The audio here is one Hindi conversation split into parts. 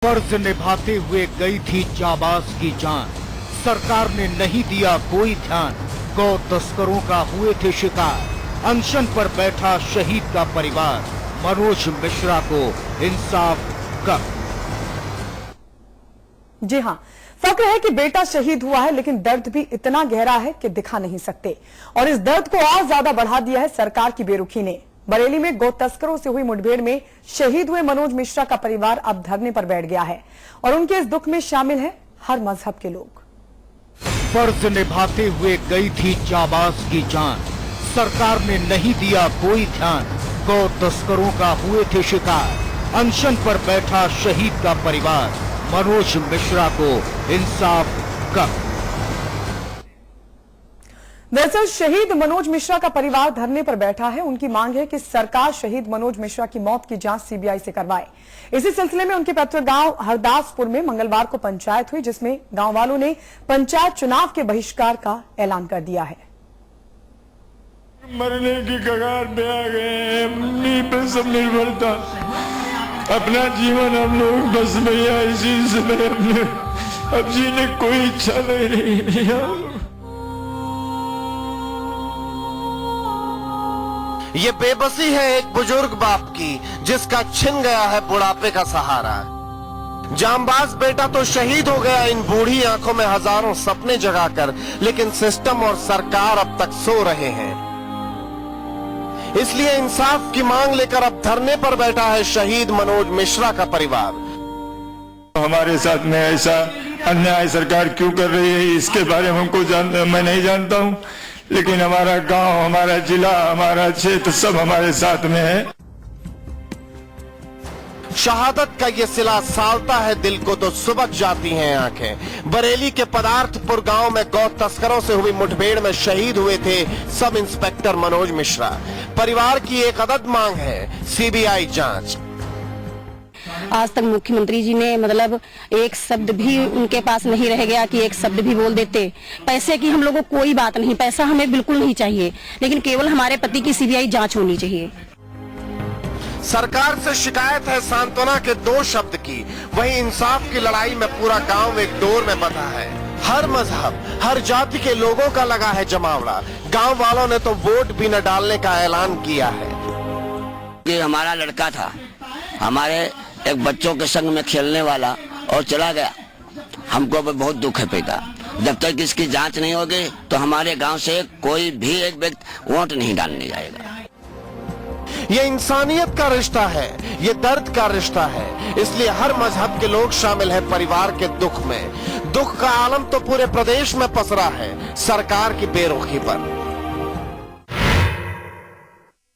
फर्ज निभाते हुए गई थी जाबाज की जान, सरकार ने नहीं दिया कोई ध्यान। गौ तस्करों का हुए थे शिकार, अनशन पर बैठा शहीद का परिवार। मनोज मिश्रा को इंसाफ कब? जी हाँ, फक्र है कि बेटा शहीद हुआ है, लेकिन दर्द भी इतना गहरा है कि दिखा नहीं सकते। और इस दर्द को और ज्यादा बढ़ा दिया है सरकार की बेरुखी ने। बरेली में गौ तस्करों से हुई मुठभेड़ में शहीद हुए मनोज मिश्रा का परिवार अब धरने पर बैठ गया है और उनके इस दुख में शामिल है हर मजहब के लोग। फर्ज निभाते हुए गई थी जाबाज की जान, सरकार ने नहीं दिया कोई ध्यान। गौ तस्करों का हुए थे शिकार, अनशन पर बैठा शहीद का परिवार। मनोज मिश्रा को इंसाफ कब? दरअसल शहीद मनोज मिश्रा का परिवार धरने पर बैठा है। उनकी मांग है कि सरकार शहीद मनोज मिश्रा की मौत की जांच सीबीआई से करवाए। इसी सिलसिले में उनके पैतृक गांव हरदासपुर में मंगलवार को पंचायत हुई, जिसमें गांव वालों ने पंचायत चुनाव के बहिष्कार का ऐलान कर दिया है। मरने की कगार पे आ गए, अपनी पे सब निर्भरता, अपना जीवन हम लोग बस भैया इसी समय अपने अब जीने कोई इच्छा नहीं रही। ये बेबसी है एक बुजुर्ग बाप की, जिसका छिन गया है बुढ़ापे का सहारा। जांबाज बेटा तो शहीद हो गया इन बूढ़ी आंखों में हजारों सपने जगाकर, लेकिन सिस्टम और सरकार अब तक सो रहे हैं। इसलिए इंसाफ की मांग लेकर अब धरने पर बैठा है शहीद मनोज मिश्रा का परिवार। हमारे साथ में ऐसा अन्याय सरकार क्यों कर रही है, इसके बारे में मैं नहीं जानता हूँ, लेकिन हमारा गांव, हमारा जिला, हमारा क्षेत्र सब हमारे साथ में है। शहादत का ये सिला सालता है दिल को तो सुबक जाती हैं आंखें। बरेली के पदार्थपुर गांव में गौ तस्करों से हुई मुठभेड़ में शहीद हुए थे सब इंस्पेक्टर मनोज मिश्रा। परिवार की एक अदद मांग है सीबीआई जांच। आज तक मुख्यमंत्री जी ने मतलब एक शब्द भी उनके पास नहीं रह गया कि एक शब्द भी बोल देते। पैसे की हम लोगों को कोई बात नहीं, पैसा हमें बिल्कुल नहीं चाहिए, लेकिन केवल हमारे पति की सीबीआई जांच होनी चाहिए। सरकार से शिकायत है सांत्वना के 2 शब्द की, वहीं इंसाफ की लड़ाई में पूरा गांव एक दौर में बंधा है। हर मजहब, हर जाति के लोगों का लगा है जमावड़ा। गांव वालों ने तो वोट भी न डालने का ऐलान किया है। ये हमारा लड़का था, हमारे एक बच्चों के संग में खेलने वाला, और चला गया। हमको बहुत दुख है पिता। जब तक इसकी जांच नहीं होगी तो हमारे गांव से कोई भी एक व्यक्ति वोट नहीं डालने जाएगा। ये इंसानियत का रिश्ता है, ये दर्द का रिश्ता है, इसलिए हर मजहब के लोग शामिल हैं परिवार के दुख में। दुख का आलम तो पूरे प्रदेश में पसरा है सरकार की बेरुखी पर।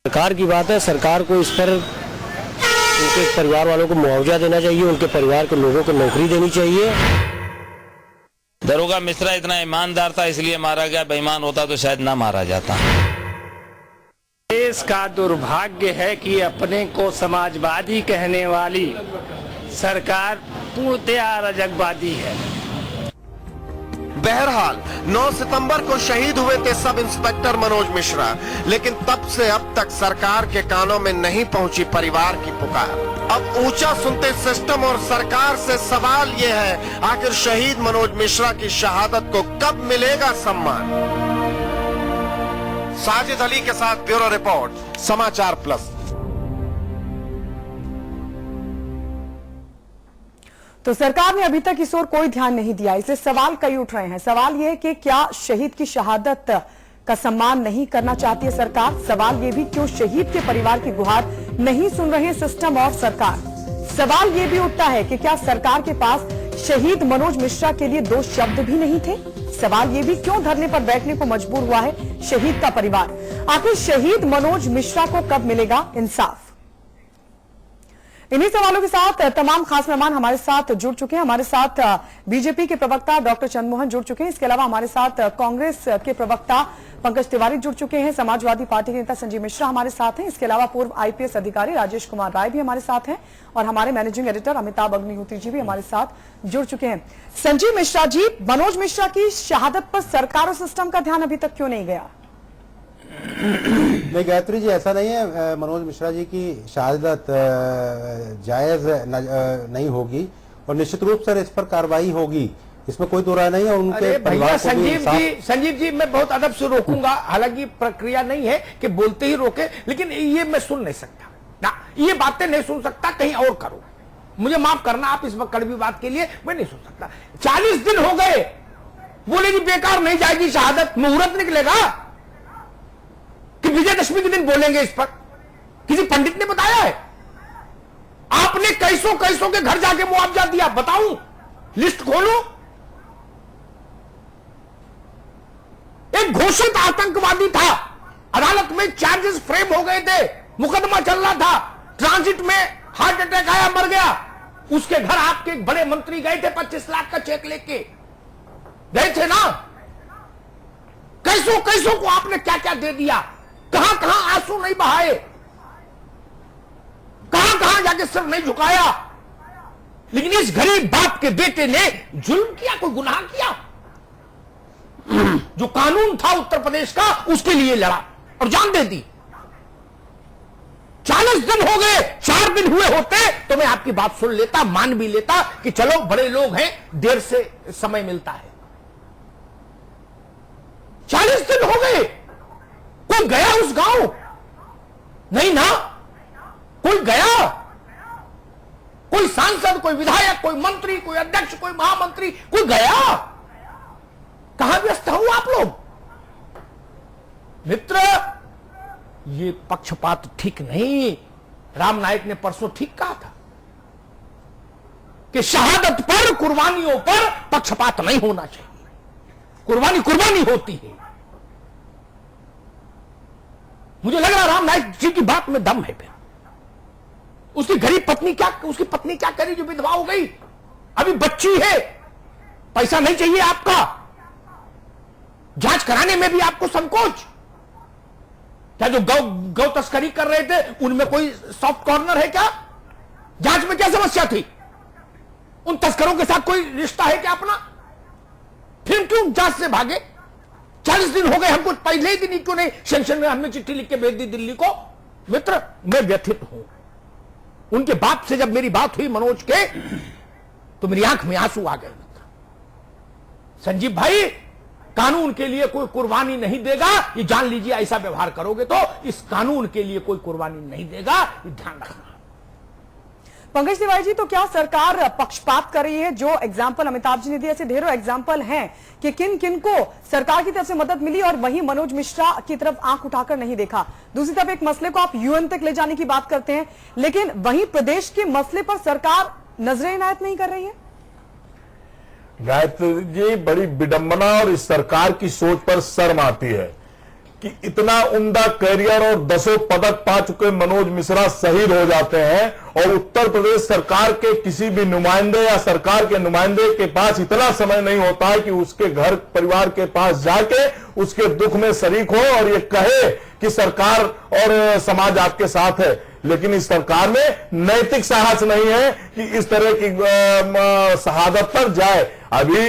सरकार की बात है, सरकार को इस पर उनके परिवार वालों को मुआवजा देना चाहिए, उनके परिवार के लोगों को नौकरी देनी चाहिए। दरोगा मिश्रा इतना ईमानदार था इसलिए मारा गया, बेईमान होता तो शायद ना मारा जाता। देश का दुर्भाग्य है कि अपने को समाजवादी कहने वाली सरकार पूर्णतया अराजकवादी है। बहरहाल 9 सितंबर को शहीद हुए थे सब इंस्पेक्टर मनोज मिश्रा, लेकिन तब से अब तक सरकार के कानों में नहीं पहुंची परिवार की पुकार। अब ऊंचा सुनते सिस्टम और सरकार से सवाल ये है, आखिर शहीद मनोज मिश्रा की शहादत को कब मिलेगा सम्मान? साजिद अली के साथ ब्यूरो रिपोर्ट, समाचार प्लस। तो सरकार ने अभी तक इस ओर कोई ध्यान नहीं दिया, इसलिए सवाल कई उठ रहे हैं। सवाल यह है कि क्या शहीद की शहादत का सम्मान नहीं करना चाहती है सरकार? सवाल यह भी क्यों शहीद के परिवार की गुहार नहीं सुन रहे सिस्टम और सरकार? सवाल यह भी उठता है कि क्या सरकार के पास शहीद मनोज मिश्रा के लिए 2 शब्द भी नहीं थे? सवाल यह भी क्यों धरने पर बैठने को मजबूर हुआ है शहीद का परिवार? आखिर शहीद मनोज मिश्रा को कब मिलेगा इंसाफ? इन्हीं सवालों के साथ तमाम खास मेहमान हमारे साथ जुड़ चुके हैं। हमारे साथ बीजेपी के प्रवक्ता डॉक्टर चंद्रमोहन जुड़ चुके हैं। इसके अलावा हमारे साथ कांग्रेस के प्रवक्ता पंकज तिवारी जुड़ चुके हैं। समाजवादी पार्टी के नेता संजीव मिश्रा हमारे साथ हैं। इसके अलावा पूर्व आईपीएस अधिकारी राजेश कुमार राय भी हमारे साथ हैं और हमारे मैनेजिंग एडिटर अमिताभ अग्निहोत्री जी भी हमारे साथ जुड़ चुके हैं। संजीव मिश्रा जी, मनोज मिश्रा की शहादत पर सरकार और सिस्टम का ध्यान अभी तक क्यों नहीं गया? नहीं गायत्री जी, ऐसा नहीं है। मनोज मिश्रा जी की शहादत जायज नहीं होगी। और निश्चित रूप से इस पर कार्रवाई होगी, इसमें कोई दो राय नहीं है। उनके परिवार को भी संजीव जी मैं बहुत अदब से रोकूंगा, हालांकि प्रक्रिया नहीं है कि बोलते ही रोके, लेकिन ये मैं सुन नहीं सकता ना, ये बातें नहीं सुन सकता, कहीं और करो, मुझे माफ करना आप इस कड़वी बात के लिए, मैं नहीं सुन सकता। 40 दिन हो गए, बोले जी बेकार नहीं जाएगी शहादत, मुहूर्त निकलेगा कि विजयदशमी के दिन बोलेंगे इस पर? किसी पंडित ने बताया है? आपने कैसों के घर जाके मुआवजा दिया, बताऊं, लिस्ट खोलो। एक घोषित आतंकवादी था, अदालत में चार्जेस फ्रेम हो गए थे, मुकदमा चल रहा था, ट्रांजिट में हार्ट अटैक आया, मर गया, उसके घर आपके एक बड़े मंत्री गए थे 25 लाख का चेक लेके गए थे ना। कैसों को आपने क्या क्या दे दिया, कहां आंसू नहीं बहाए, कहां जाके सिर नहीं झुकाया, लेकिन इस गरीब बाप के बेटे ने जुल्म किया, कोई गुनाह किया? जो कानून था उत्तर प्रदेश का उसके लिए लड़ा और जान दे दी। 40 दिन हो गए, 4 दिन हुए होते तो मैं आपकी बात सुन लेता, मान भी लेता कि चलो बड़े लोग हैं, देर से समय मिलता है। 40 दिन हो गए, कोई गया उस गांव? नहीं ना, कोई गया? कोई सांसद, कोई विधायक, कोई मंत्री, कोई अध्यक्ष, कोई महामंत्री, कोई गया? कहां व्यस्त हूं आप लोग? मित्र, ये पक्षपात ठीक नहीं। राम नाईक ने परसों ठीक कहा था कि शहादत पर, कुर्बानियों पर पक्षपात नहीं होना चाहिए, कुर्बानी होती है। मुझे लग रहा राम नाईक जी की बात में दम है। फिर उसकी गरीब पत्नी उसकी पत्नी क्या करी जो विधवा हो गई? अभी बच्ची है, पैसा नहीं चाहिए आपका, जांच कराने में भी आपको संकोच? क्या जो गौ तस्करी कर रहे थे उनमें कोई सॉफ्ट कॉर्नर है क्या? जांच में क्या समस्या थी? उन तस्करों के साथ कोई रिश्ता है क्या अपना? फिर क्यों जांच से भागे? 40 दिन हो गए, हमको पहले ही दिन क्यों नहीं सेंक्शन में हमने चिट्ठी लिख के भेज दी दिल्ली को? मित्र, मैं व्यथित हूं। उनके बाप से जब मेरी बात हुई मनोज के, तो मेरी आंख में आंसू आ गए। मित्र संजीव भाई, कानून के लिए कोई कुर्बानी नहीं देगा, ये जान लीजिए। ऐसा व्यवहार करोगे तो इस कानून के लिए कोई कुर्बानी नहीं देगा, ये ध्यान रखना। पंकज तिवारी जी, तो क्या सरकार पक्षपात कर रही है? जो एग्जाम्पल अमिताभ जी ने दिए, ऐसे ढेरों एग्जाम्पल हैं कि किन किन को सरकार की तरफ से मदद मिली और वहीं मनोज मिश्रा की तरफ आंख उठाकर नहीं देखा। दूसरी तरफ एक मसले को आप यूएन तक ले जाने की बात करते हैं, लेकिन वहीं प्रदेश के मसले पर सरकार नजर इनायत नहीं कर रही है। गायत्री जी, बड़ी विडंबना और इस सरकार की सोच पर शर्म आती है कि इतना उम्दा करियर और 10 पदक पा चुके मनोज मिश्रा शहीद हो जाते हैं और उत्तर प्रदेश सरकार के किसी भी नुमाइंदे या सरकार के नुमाइंदे के पास इतना समय नहीं होता है कि उसके घर परिवार के पास जाके उसके दुख में शरीक हो और ये कहे कि सरकार और समाज आपके साथ है। लेकिन इस सरकार में नैतिक साहस नहीं है कि इस तरह की शहादत पर जाए। अभी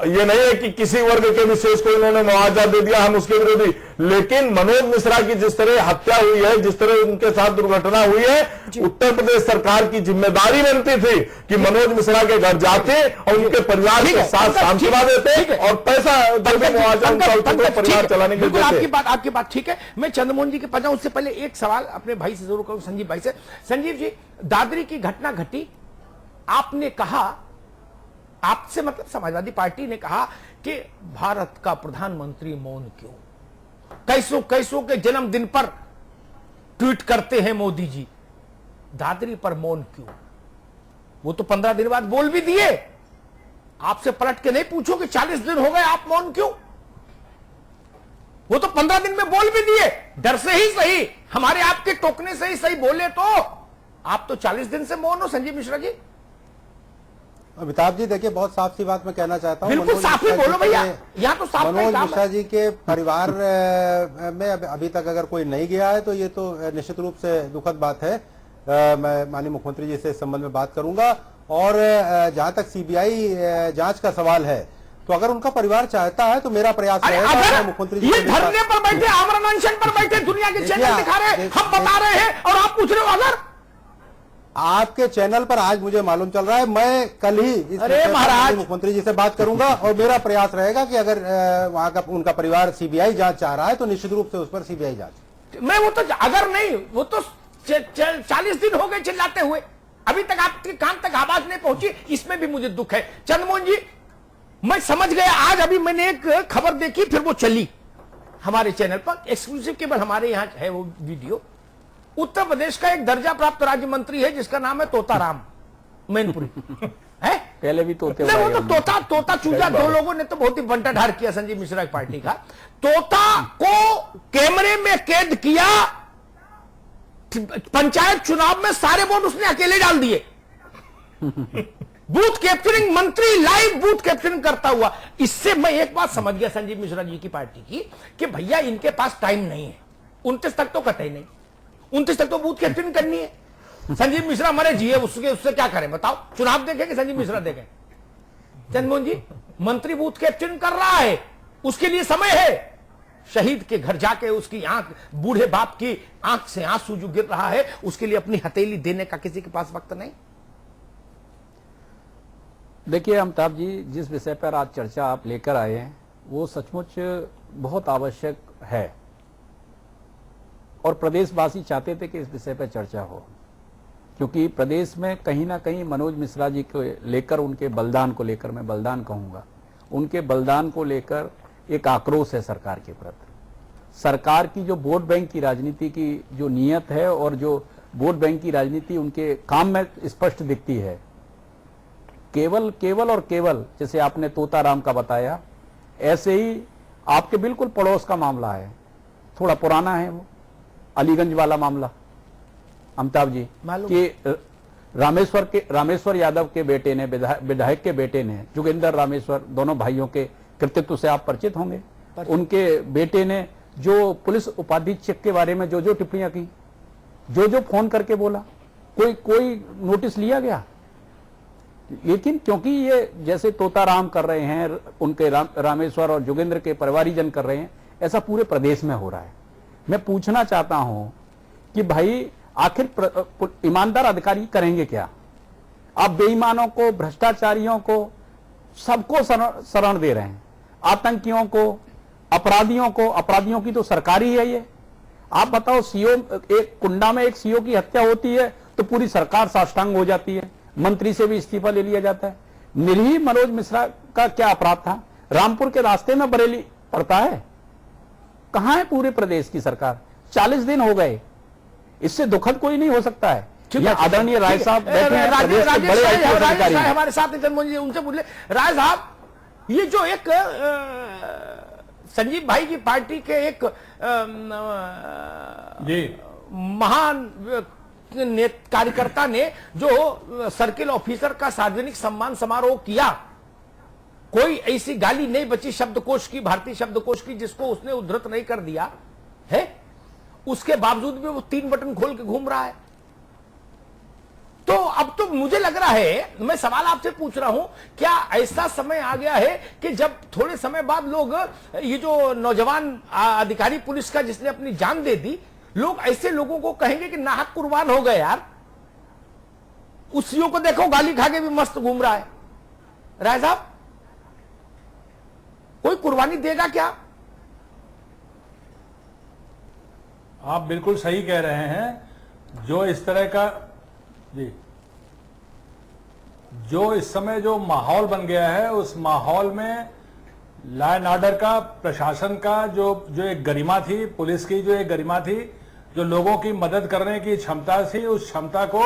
ये नहीं है कि किसी वर्ग के विशेष को इन्होंने मुआवजा दे दिया, हम उसके विरोधी, लेकिन मनोज मिश्रा की जिस तरह हत्या हुई है, जिस तरह उनके साथ दुर्घटना हुई है, उत्तर प्रदेश सरकार की जिम्मेदारी बनती थी कि मनोज मिश्रा के घर जाते और उनके परिवार के साथ सांत्वना देते और पैसा मुआवजा परिवार चलाने के लिए। आपकी बात ठीक है। मैं चंद्रमोहन जी के पास जाऊं उससे पहले एक सवाल अपने भाई से जरूर करूं, संजीव भाई से। संजीव जी, दादरी की घटना घटी, आपने कहा, आपसे मतलब समाजवादी पार्टी ने कहा कि भारत का प्रधानमंत्री मौन क्यों? कैसों के जन्मदिन पर ट्वीट करते हैं मोदी जी, दादरी पर मौन क्यों? वो तो 15 दिन बाद बोल भी दिए। आपसे पलट के नहीं पूछो कि 40 दिन हो गए आप मौन क्यों? वो तो 15 दिन में बोल भी दिए, डर से ही सही, हमारे आपके टोकने से ही सही बोले तो। आप तो 40 दिन से मौन हो संजीव मिश्रा जी। अमिताभ जी, देखिए, बहुत साफ सी बात मैं कहना चाहता हूं। बिल्कुल साफ ही बोलो भैया, यहाँ तो साफ मनोज मिश्रा जी के परिवार में अभी तक अगर कोई नहीं गया है तो ये तो निश्चित रूप से दुखद बात है। मैं माननीय मुख्यमंत्री जी से इस संबंध में बात करूंगा। और जहां तक सीबीआई जांच का सवाल है, तो अगर उनका परिवार चाहता है तो मेरा प्रयास रहेगा मुख्यमंत्री जी। ये धरने पर बैठे, आमरण अनशन पर बैठे, दुनिया के चैनल दिखा रहे, हम बता रहे हैं और आप पूछ रहे हो अगर आपके चैनल पर आज मुझे मालूम चल रहा है, मैं कल ही इस महाराज मुख्यमंत्री जी से बात करूंगा और मेरा प्रयास रहेगा कि अगर वहां का उनका परिवार सीबीआई जांच चाह रहा है तो निश्चित रूप से उस पर सीबीआई जांच। मैं वो तो अगर नहीं, वो तो 40 दिन हो गए चिल्लाते हुए, अभी तक आपके कान तक आवाज नहीं पहुंची, इसमें भी मुझे दुख है। चंद्रमोहन जी, मैं समझ गया। आज अभी मैंने एक खबर देखी, फिर वो चली हमारे चैनल पर, एक्सक्लूसिव केवल हमारे यहाँ है वो वीडियो। उत्तर प्रदेश का एक दर्जा प्राप्त राज्य मंत्री है जिसका नाम है तोताराम मैनपुरी है। पहले भी तोते वो तो तोता चूजा दो लोगों ने तो बहुत ही बंटाढार किया संजीव मिश्रा की पार्टी का। तोता को कैमरे में कैद किया, पंचायत चुनाव में सारे वोट उसने अकेले डाल दिए। बूथ कैप्चरिंग मंत्री लाइव बूथ कैप्चरिंग करता हुआ। इससे मैं एक बात समझ गया संजीव मिश्रा जी की पार्टी की कि भैया इनके पास टाइम नहीं है। 29 तक तो कतई नहीं, 29 तक तो बूथ कैप्चरिंग करनी है। संजीव मिश्रा मरे जिए, उससे क्या करें बताओ? चुनाव देखें कि संजीव मिश्रा देखें? चंद्रमोहन जी, मंत्री बूथ कैप्चरिंग कर रहा है, उसके लिए समय है। शहीद के घर जाके उसकी आंख, बूढ़े बाप की आंख से आंसू जो गिर रहा है, उसके लिए अपनी हथेली देने का किसी के पास वक्त नहीं। देखिए अमिताभ जी, जिस विषय पर आज चर्चा आप लेकर आए हैं वो सचमुच बहुत आवश्यक है और प्रदेशवासी चाहते थे कि इस विषय पर चर्चा हो, क्योंकि प्रदेश में कहीं ना कहीं मनोज मिश्रा जी को लेकर, उनके बलिदान को लेकर, मैं बलिदान कहूंगा, उनके बलिदान को लेकर एक आक्रोश है सरकार के प्रति। सरकार की जो वोट बैंक की राजनीति की जो नीयत है और जो वोट बैंक की राजनीति उनके काम में स्पष्ट दिखती है। केवल और केवल, जैसे आपने तोताराम का बताया, ऐसे ही आपके बिल्कुल पड़ोस का मामला है, थोड़ा पुराना है वो, अलीगंज वाला मामला अमिताभ जी, कि रामेश्वर यादव के बेटे ने, विधायक के बेटे ने, जोगेंद्र रामेश्वर, दोनों भाइयों के कृतित्व से आप परिचित होंगे। उनके बेटे ने जो पुलिस उपाधीक्षक के बारे में जो टिप्पणियां की, जो फोन करके बोला, कोई नोटिस लिया गया? लेकिन क्योंकि ये जैसे तोताराम कर रहे हैं, उनके रामेश्वर और जोगेंद्र के परिवारीजन कर रहे हैं, ऐसा पूरे प्रदेश में हो रहा है। मैं पूछना चाहता हूं कि भाई आखिर ईमानदार अधिकारी करेंगे क्या? आप बेईमानों को, भ्रष्टाचारियों को, सबको शरण दे रहे हैं, आतंकियों को, अपराधियों की तो सरकार ही है ये। आप बताओ, सीओ, एक कुंडा में एक सीओ की हत्या होती है तो पूरी सरकार साष्टांग हो जाती है, मंत्री से भी इस्तीफा ले लिया जाता है। निर्ही मनोज मिश्रा का क्या अपराध था? रामपुर के रास्ते में बरेली पड़ता है। कहां है पूरे प्रदेश की सरकार? 40 दिन हो गए, इससे दुखद कोई नहीं हो सकता है। आदरणीय राय साहब बैठे हैं, प्रदेश के बड़े आईपीएस अधिकारी हमारे साथ, उनसे पूछ ले राय साहब, ये जो एक संजीव भाई की पार्टी के एक महान कार्यकर्ता ने जो सर्किल ऑफिसर का सार्वजनिक सम्मान समारोह किया, कोई ऐसी गाली नहीं बची शब्दकोश की, भारतीय शब्दकोश की, जिसको उसने उद्धृत नहीं कर दिया है। उसके बावजूद भी वो 3 बटन खोल के घूम रहा है। तो अब तो मुझे लग रहा है, मैं सवाल आपसे पूछ रहा हूं, क्या ऐसा समय आ गया है कि जब थोड़े समय बाद लोग, ये जो नौजवान अधिकारी पुलिस का जिसने अपनी जान दे दी, लोग ऐसे लोगों को कहेंगे कि नाहक कुर्बान हो गए यार, उस सीओ को देखो गाली खा के भी मस्त घूम रहा है। राय साहब, कोई कुर्बानी देगा क्या? आप बिल्कुल सही कह रहे हैं। जो इस तरह का जो इस समय जो माहौल बन गया है, उस माहौल में लॉ एंड ऑर्डर का, प्रशासन का जो एक गरिमा थी, पुलिस की जो एक गरिमा थी, जो लोगों की मदद करने की क्षमता थी, उस क्षमता को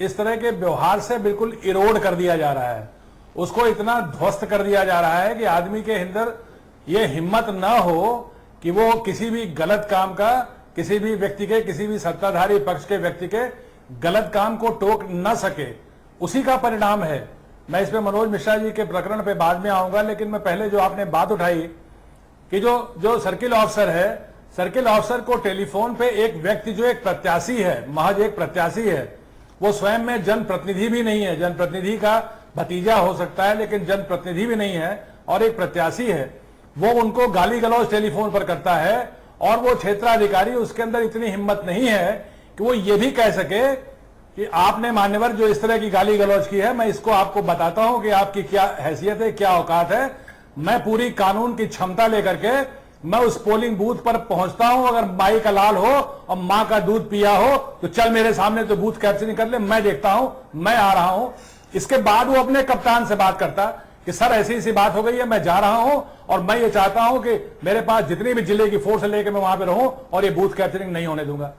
इस तरह के व्यवहार से बिल्कुल इरोड कर दिया जा रहा है। उसको इतना ध्वस्त कर दिया जा रहा है कि आदमी के अंदर ये हिम्मत न हो कि वो किसी भी गलत काम का, किसी भी व्यक्ति के, किसी भी सत्ताधारी पक्ष के व्यक्ति के गलत काम को टोक न सके। उसी का परिणाम है। मैं इस पे मनोज मिश्रा जी के प्रकरण पे बाद में आऊंगा, लेकिन मैं पहले जो आपने बात उठाई कि जो सर्किल ऑफिसर है, सर्किल ऑफिसर को टेलीफोन पे एक व्यक्ति जो एक प्रत्याशी है, महज एक प्रत्याशी है, वो स्वयं में जनप्रतिनिधि भी नहीं है, जनप्रतिनिधि का भतीजा हो सकता है लेकिन जनप्रतिनिधि भी नहीं है, और एक प्रत्याशी है, वो उनको गाली गलौज टेलीफोन पर करता है। और वो क्षेत्राधिकारी, उसके अंदर इतनी हिम्मत नहीं है कि वो ये भी कह सके कि आपने मान्यवर जो इस तरह की गाली गलौज की है, मैं इसको आपको बताता हूं कि आपकी क्या हैसियत है, क्या औकात है। मैं पूरी कानून की क्षमता लेकर के मैं उस पोलिंग बूथ पर पहुंचता हूं। अगर माई का लाल हो और मां का दूध पिया हो तो चल मेरे सामने तो बूथ कैप्चरिंग कर ले, मैं देखता हूं, मैं आ रहा हूं। इसके बाद वो अपने कप्तान से बात करता कि सर ऐसी ऐसी बात हो गई है, मैं जा रहा हूं और मैं ये चाहता हूं कि मेरे पास जितनी भी जिले की फोर्स लेकर मैं वहां पे रहूं और ये बूथ कैप्चरिंग नहीं होने दूंगा।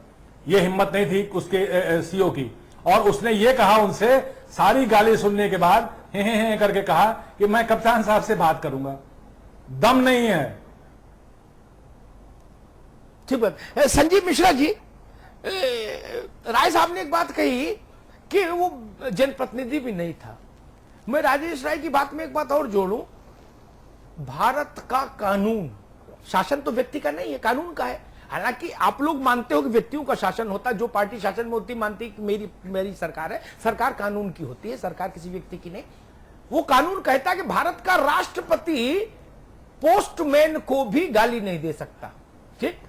ये हिम्मत नहीं थी उसके सीओ की। और उसने ये कहा उनसे, सारी गाली सुनने के बाद हे करके कहा कि मैं कप्तान साहब से बात करूंगा। दम नहीं है। ठीक बात। संजीव मिश्रा जी, राय साहब ने एक बात कही कि वो जनप्रतिनिधि भी नहीं था। मैं राजेश राय की बात में एक बात और जोड़ूं, भारत का कानून, शासन तो व्यक्ति का नहीं है, कानून का है। हालांकि आप लोग मानते हो कि व्यक्तियों का शासन होता है, जो पार्टी शासन में होती मानती है कि मेरी सरकार है। सरकार कानून की होती है, सरकार किसी व्यक्ति की नहीं। वो कानून कहता है कि भारत का राष्ट्रपति पोस्टमैन को भी गाली नहीं दे सकता। ठीक,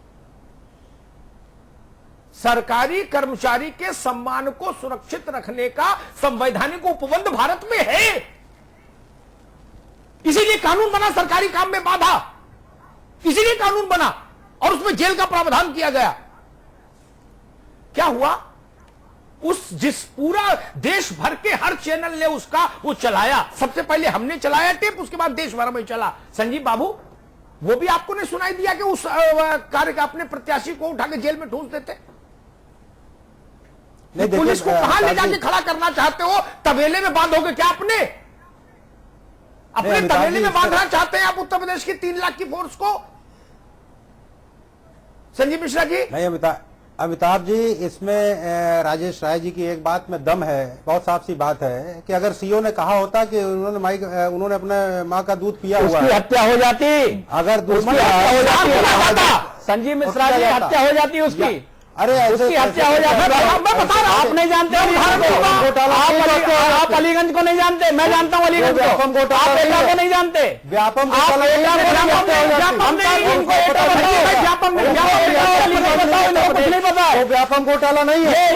सरकारी कर्मचारी के सम्मान को सुरक्षित रखने का संवैधानिक उपबंध भारत में है। इसीलिए कानून बना सरकारी काम में बाधा, इसीलिए कानून बना और उसमें जेल का प्रावधान किया गया। क्या हुआ, जिस पूरा देश भर के हर चैनल ने उसका वो चलाया। सबसे पहले हमने चलाया टेप, उसके बाद देश भर में चला। संजीव बाबू, वो भी आपको ने सुनाई दिया कि उस कार्य का अपने प्रत्याशी को उठा के जेल में ठूंस देते। पुलिस को कहां ले जाके खड़ा करना चाहते हो? तबेले में बांधोगे क्या? अपने तबेले में बांधना चाहते हैं आप उत्तर प्रदेश की 3 लाख की फोर्स को? संजीव मिश्रा जी नहीं, अमिताभ जी, इसमें राजेश राय जी की एक बात में दम है। बहुत साफ सी बात है कि अगर सीओ ने कहा होता कि उन्होंने अपने माँ का दूध पिया हुआ है, हत्या हो जाती। अगर संजीव मिश्रा जी, हत्या हो जाती उसकी। अरे उसकी हत्या हो जाती। मैं बता रहा हूं, आप नहीं जानते, आप अलीगंज को नहीं जानते, मैं जानता हूं अलीगंज को। आप एटा को नहीं जानते, व्यापम व्यापम घोटाला नहीं है।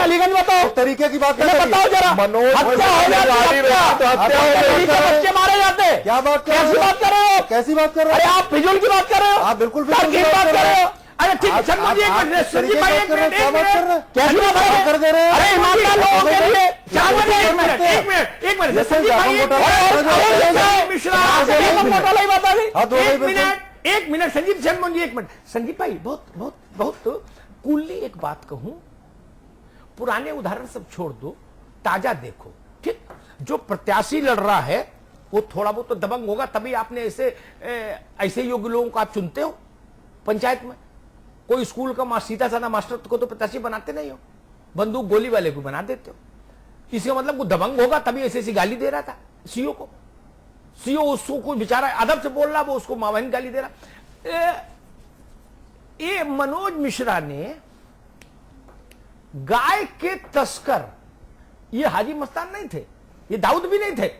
अलीगंज बताओ, तरीके की बात बताओ जरा। बच्चे मारे जाते, क्या बात कैसी बात कर रहे हो? कैसी बात कर रहे हो? आप फिजूल की बात कर रहे हो? आप बिल्कुल बात कर रहे हो। अरे ठीक है, शर्मा जी, एक मिनट, संजीव भाई, एक मिनट, कैसी बात कर दे रहे हैं? अरे ईमानदार लोगों के लिए एक मिनट, संजीव भाई, एक मिनट, संजीव शर्मा जी, एक मिनट। संजीव भाई, बहुत कूलली एक बात कहूं, पुराने उदाहरण सब छोड़ दो, ताजा देखो। ठीक, जो प्रत्याशी लड़ रहा है वो थोड़ा बहुत तो दबंग होगा, तभी आपने ऐसे योग्य लोगों को आप चुनते हो पंचायत में। कोई स्कूल का सीधा साधा मास्टर को तो प्रत्याशी बनाते नहीं हो, बंदूक गोली वाले को बना देते हो। इसका मतलब वो दबंग होगा, तभी ऐसी गाली दे रहा था सीओ को। सीओ उसको कोई बेचारा अदब से बोल रहा, वो उसको मावहन गाली दे रहा। ये मनोज मिश्रा ने गाय के तस्कर, ये हाजी मस्तान नहीं थे, ये दाऊद भी नहीं थे,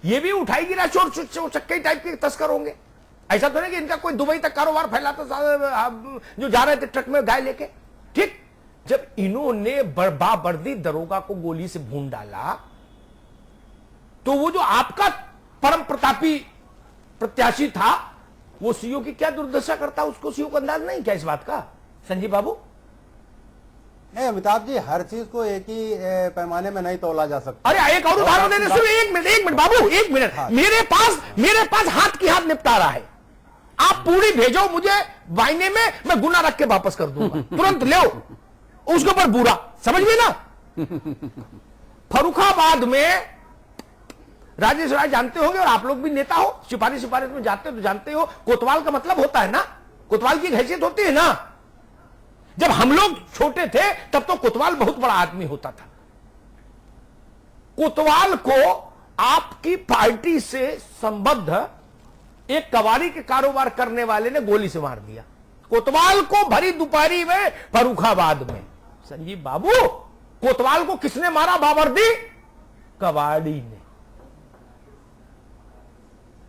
ये भी उठाई गिरा चोर चक्के टाइप के तस्कर होंगे। ऐसा तो नहीं कि इनका कोई दुबई तक कारोबार फैलाता जो जा रहे थे ट्रक में गाय लेके। ठीक, जब इन्होंने बाबर्दी दरोगा को गोली से भून डाला, तो वो जो आपका परम प्रतापी प्रत्याशी था, वो सीओ की क्या दुर्दशा करता, उसको सीओ को अंदाज नहीं क्या इस बात का? संजीव बाबू, नहीं अमिताभ जी, हर चीज को एक ही पैमाने में नहीं तोला जा सकता। अरे एक और उदाहरण देने सुनिए, एक मिनट बाबू, एक मिनट। हाँ। मेरे पास हाथ की हाथ निपटारा है, आप पूरी भेजो मुझे वाइने में, मैं गुना रख के वापस कर दूंगा। तुरंत ले उसके ऊपर बुरा, समझ गए ना? फर्रुखाबाद में राजेश राय जानते होंगे, और आप लोग भी नेता हो, सिफारिश में जाते हो तो जानते हो, कोतवाल का मतलब होता है ना, कोतवाल की हैसियत होती है ना। जब हम लोग छोटे थे तब तो कोतवाल बहुत बड़ा आदमी होता था। कोतवाल को आपकी पार्टी से संबद्ध एक कबाड़ी के कारोबार करने वाले ने गोली से मार दिया। कोतवाल को भरी दोपहरी में फर्रुखाबाद में। संजीव बाबू, कोतवाल को किसने मारा? बाबर्दी कबाड़ी ने।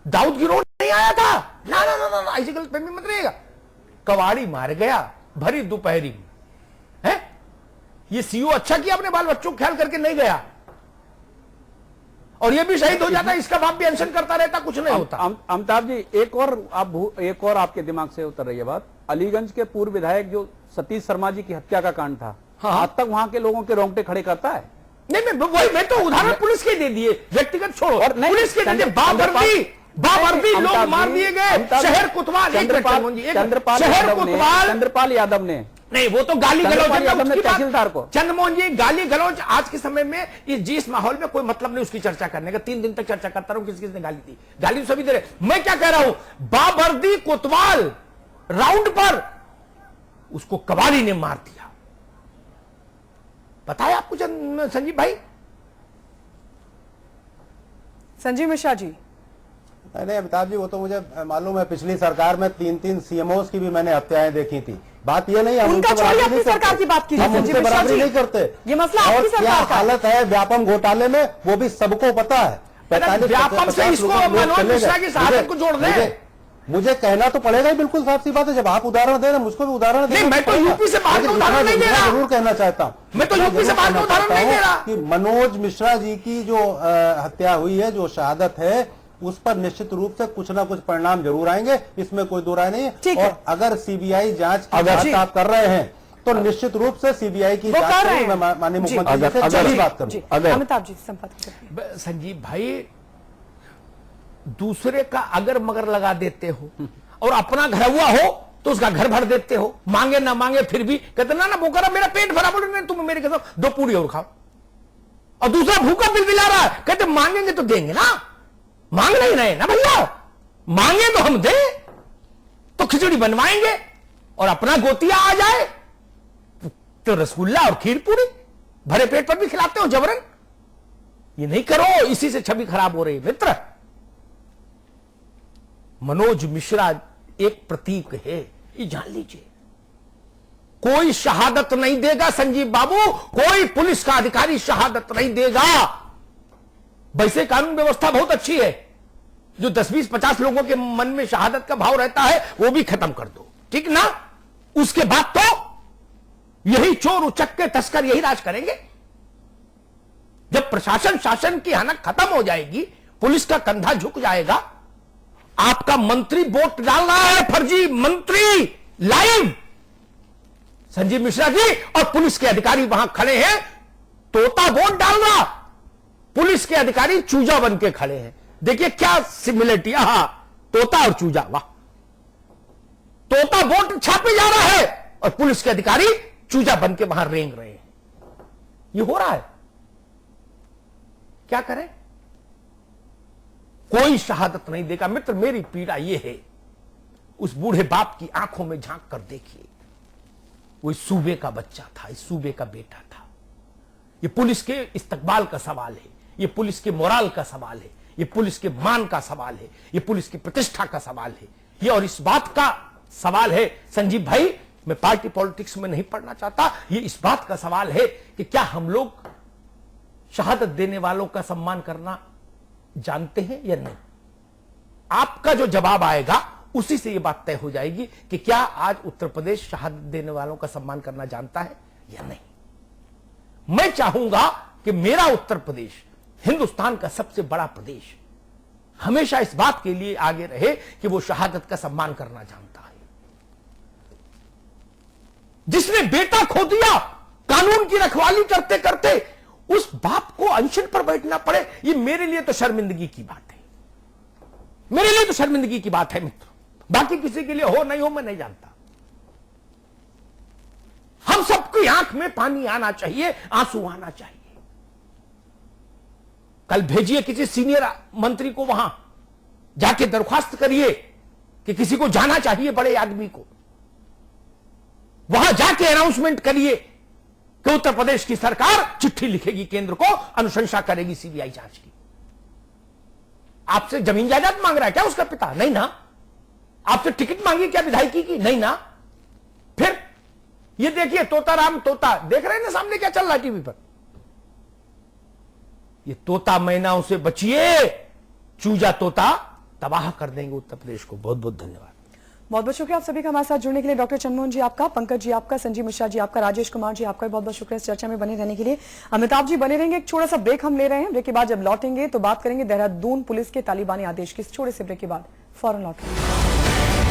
दाऊद गिरोह नहीं आया था, ना ना ना ना, ऐसी गलतफहमी मत रहिएगा। कबाड़ी मार गया भरी दोपहरी में, है? ये सीओ अच्छा किया अपने बाल बच्चों को ख्याल करके नहीं गया, और ये भी शहीद हो जाता, इसका बाप भी अनशन करता रहता, कुछ नहीं होता। अमिताभ जी एक और आपके दिमाग से उतर रही है बात। अलीगंज के पूर्व विधायक जो सतीश शर्मा जी की हत्या का कांड था, आज तक वहां के लोगों के रोंगटे खड़े करता है। नहीं मैं तो उदाहरण पुलिस के दे दिए, व्यक्तिगत छोड़ो, और पुलिस के दे दिए। बाबर्दी लोग मार दिए गए, शहर कोतवाल, चंद्रपाल यादव ने, नहीं वो तो गाली गलौज तहसीलदार को, चंद्रमोहन जी गाली गलौज आज के समय में जिस माहौल में कोई मतलब नहीं उसकी चर्चा करने का। 3 दिन तक चर्चा करता रहूं किसने गाली दी, गाली तो सभी दे रहे। मैं क्या कह रहा हूं, बाबर्दी कोतवाल राउंड पर उसको कबाड़ी ने मार दिया, बताया आपको संजीव भाई? संजीव मिश्रा जी। नहीं अमिताभ जी, वो तो मुझे मालूम है, पिछली सरकार में 3 सीएमओस की भी मैंने हत्याएं देखी थी। बात ये नहीं, हम उनसे बराबरी नहीं सरकार की बात की, हम उनसे बराबरी नहीं करते। ये मसला आपकी सरकार का हालत है व्यापम घोटाले में, वो भी सबको पता है। 45 मुझे कहना तो पड़ेगा ही, बिल्कुल साफ सी बात है। जब आप उदाहरण दे रहे हैं, मुझको भी उदाहरण दे। मैं तो यूपी से बाहर उदाहरण नहीं दे रहा, जरूर कहना चाहता हूँ, मैं तो यूपी से बाहर उदाहरण नहीं दे रहा कि मनोज मिश्रा जी की जो हत्या हुई है, जो शहादत है, उस पर निश्चित रूप से कुछ ना कुछ परिणाम जरूर आएंगे, इसमें कोई दो राय नहीं है। और अगर सीबीआई जांच की बात आप कर रहे हैं तो निश्चित रूप से सीबीआई की जांच मैं माननीय मुख्यमंत्री से जल्दी बात करूं। अमिताभ जी संपर्क। संजीव भाई, दूसरे का अगर मगर लगा देते हो और अपना घर हुआ हो तो उसका घर भर देते हो, मांगे ना मांगे फिर भी कहते ना बोकरा मेरा पेट भरा, बोले तुम मेरे कसम 2 पूरी और खाओ, और दूसरा भूखा बिलबिला रहा है, कहते मांगेंगे तो देंगे ना, मांग नहीं रहे ना भैया, मांगे तो हम दे, तो खिचड़ी बनवाएंगे, और अपना गोतिया आ जाए तो रसगुल्ला और खीर पूरी भरे पेट पर भी खिलाते हो जबरन। ये नहीं करो, इसी से छवि खराब हो रही है। मित्र, मनोज मिश्रा एक प्रतीक है, ये जान लीजिए। कोई शहादत नहीं देगा संजीव बाबू, कोई पुलिस का अधिकारी शहादत नहीं देगा। वैसे कानून व्यवस्था बहुत अच्छी है, जो 10-20-50 लोगों के मन में शहादत का भाव रहता है वो भी खत्म कर दो, ठीक ना? उसके बाद तो यही चोर उचक्के तस्कर यही राज करेंगे। जब प्रशासन शासन की हनक खत्म हो जाएगी, पुलिस का कंधा झुक जाएगा। आपका मंत्री वोट डाल रहा है, फर्जी मंत्री लाइव, संजीव मिश्रा जी, और पुलिस के अधिकारी वहां खड़े हैं, तोता वोट डाल रहा, पुलिस के अधिकारी चूजा बन के खड़े हैं। देखिए क्या सिमिलरिटी, तोता और चूजा, वाह। तोता वोट छापे जा रहा है और पुलिस के अधिकारी चूजा बन के वहां रेंग रहे हैं। ये हो रहा है, क्या करें? कोई शहादत नहीं देगा। मित्र, मेरी पीड़ा यह है, उस बूढ़े बाप की आंखों में झांक कर देखिए, वो इस सूबे का बच्चा था, इस सूबे का बेटा था। ये पुलिस के इस्तकबाल का सवाल है, ये पुलिस के मोराल का सवाल है, ये पुलिस के मान का सवाल है, ये पुलिस की प्रतिष्ठा का सवाल है, ये और इस बात का सवाल है संजीव भाई। मैं पार्टी पॉलिटिक्स में नहीं पढ़ना चाहता, ये इस बात का सवाल है कि क्या हम लोग शहादत देने वालों का सम्मान करना जानते हैं या नहीं। आपका जो जवाब आएगा उसी से यह बात तय हो जाएगी कि क्या आज उत्तर प्रदेश शहादत देने वालों का सम्मान करना जानता है या नहीं। मैं चाहूंगा कि मेरा उत्तर प्रदेश हिंदुस्तान का सबसे बड़ा प्रदेश हमेशा इस बात के लिए आगे रहे कि वो शहादत का सम्मान करना जानता है। जिसने बेटा खो दिया कानून की रखवाली करते करते, उस बाप को अनशन पर बैठना पड़े, ये मेरे लिए तो शर्मिंदगी की बात है, मेरे लिए तो शर्मिंदगी की बात है मित्र। बाकी किसी के लिए हो नहीं हो मैं नहीं जानता। हम सबकी आंख में पानी आना चाहिए, आंसू आना चाहिए। कल भेजिए किसी सीनियर मंत्री को, वहां जाके दरख्वास्त करिए कि किसी को जाना चाहिए, बड़े आदमी को, वहां जाके अनाउंसमेंट करिए कि उत्तर प्रदेश की सरकार चिट्ठी लिखेगी केंद्र को, अनुशंसा करेगी सीबीआई जांच की। आपसे जमीन जायदाद मांग रहा है क्या उसका पिता? नहीं ना। आपसे टिकट मांगी क्या विधायकी की? नहीं ना। फिर ये देखिए तोता राम तोता, देख रहे हैं ना सामने क्या चल रहा है टीवी पर। ये तोता मैनाओं से बचिए, चूजा तोता तबाह कर देंगे उत्तर प्रदेश को। बहुत बहुत धन्यवाद। बहुत बहुत शुक्रिया आप सभी का हमारे साथ जुड़ने के लिए। डॉक्टर चंद्रमोहन जी आपका, पंकज जी आपका, संजीव मिश्रा जी आपका, राजेश कुमार जी आपका बहुत बहुत शुक्रिया इस चर्चा में बने रहने के लिए। अमिताभ जी बने रहेंगे। एक छोटा सा ब्रेक हम ले रहे हैं। ब्रेक के बाद जब लौटेंगे तो बात करेंगे देहरादून पुलिस के तालिबानी आदेश के। इस छोटे से ब्रेक के बाद फौरन लौटेंगे।